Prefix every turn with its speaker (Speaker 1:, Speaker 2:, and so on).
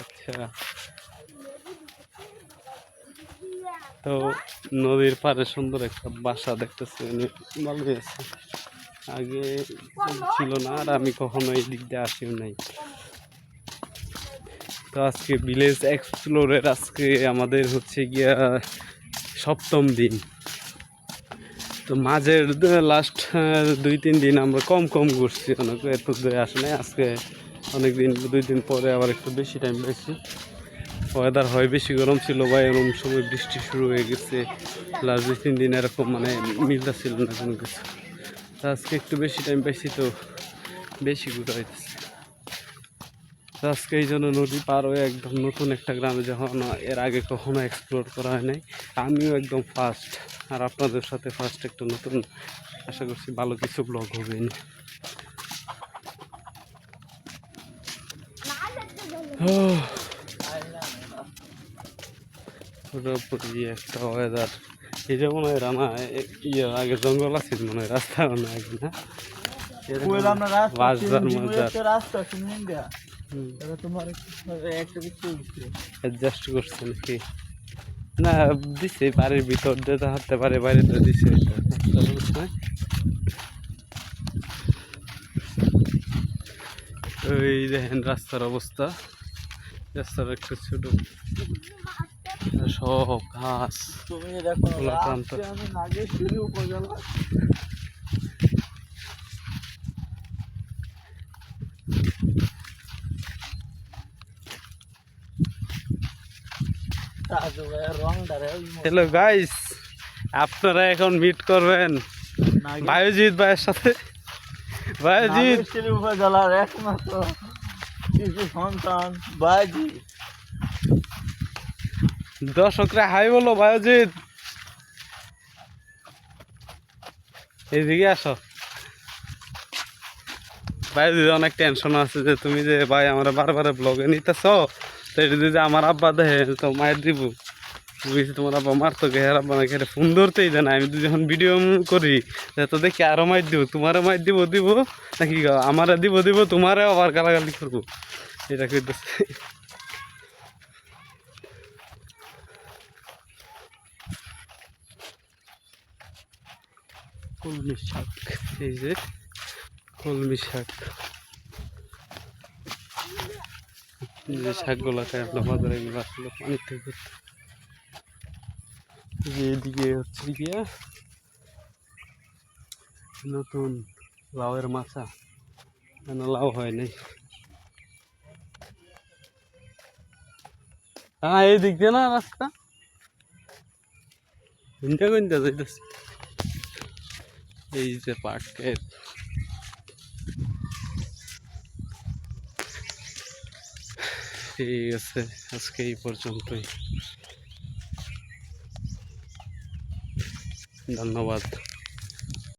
Speaker 1: আচ্ছা, তো নদীর পাড়ে সুন্দর একটা বাসা দেখতেছি, ভালোই আছে। আগে ছিল না, আর আমি কখনো এই দিক দিয়ে আসিও নাই। তো আজকে ভিলেজ এক্সপ্লোরের আজকে আমাদের হচ্ছে গিয়া 7ম দিন। তো মাঝের লাস্ট 2-3 দিন আমরা কম ঘুরছি, অনেক এত দূরে আসে নাই। আজকে অনেক দিন 2 দিন পরে আবার একটু বেশি টাইম পেয়েছি। ওয়েদার হয় বেশি গরম ছিল বা এরকম সময় বৃষ্টি শুরু হয়ে গেছে। লাস্ট 2-3 দিন এরকম মানে মিলটা ছিল না কোনো কিছু। তো আজকে একটু বেশি টাইম পেয়েছি, তো বেশি ঘুরা হইতেছে। তো আজকে এই জন্য নদী পার হয়ে একদম নতুন একটা গ্রামে, যখন এর আগে কখনো এক্সপ্লোর করা হয় নাই, আমিও একদম ফার্স্ট, আর আপনাদের সাথে ফার্স্ট একটা নতুন, আশা করছি ভালো কিছু ব্লগ হবে। পুরোপুরি একটা ওয়েদার। এই যে মনে হয় রানা ইয়ে আগে জঙ্গল আছে, মনে হয় রাস্তা মনে হয় না, অ্যাডজাস্ট করছে নাকি না, দিছে বাড়ির ভিতর দিয়ে হাঁটতে পারে, বাইরে দিছে। ওই দেখেন রাস্তার অবস্থা, রাস্তার একটা ছোট সব ঘাস, প্রান্ত। হ্যালো গাইস, আপনারা এখন মিট করবেন বায়োজিৎ ভাইয়ের সাথে। বায়োজিৎ
Speaker 2: উপজেলার একমাত্র শিশু সন্তান বায়োজিৎ।
Speaker 1: দর্শকরা হাই বলো বায়োজিৎ, এইদিকে আসো। বায়োজিৎ অনেক টেনশন আছে যে তুমি যে ভাই আমার বারবার ব্লগে নিতেছ, তো এটা যদি আমার আব্বা দেখে তো মায়ের দিব, বুঝছি তোমার আব্বা মারতো কে, আর আব্বা নাকি ফোন ধরতেই দেয় না। আমি তো যখন ভিডিও করি তো দেখি আরো মাইর দিব, তোমারও মাইর দিব নাকি আমারে দিব তোমারও আবার গালাগালি করবো, এটা করতেছে। কলমি শাক, এই যে কলমি শাক, যে শাকগুলো খাই আমরা বাজারে, এগুলো আসলে পানি থেকে। এদিকে হচ্ছে গিয়া নতুন লাউয়ের মাচা, কেন লাউ হয় নাই। হ্যাঁ এই দিক দিয়ে না রাস্তা, কোনটা যাইতেছে। এই যে পার্কের, ঠিক আছে আজকে এই পর্যন্তই, ধন্যবাদ।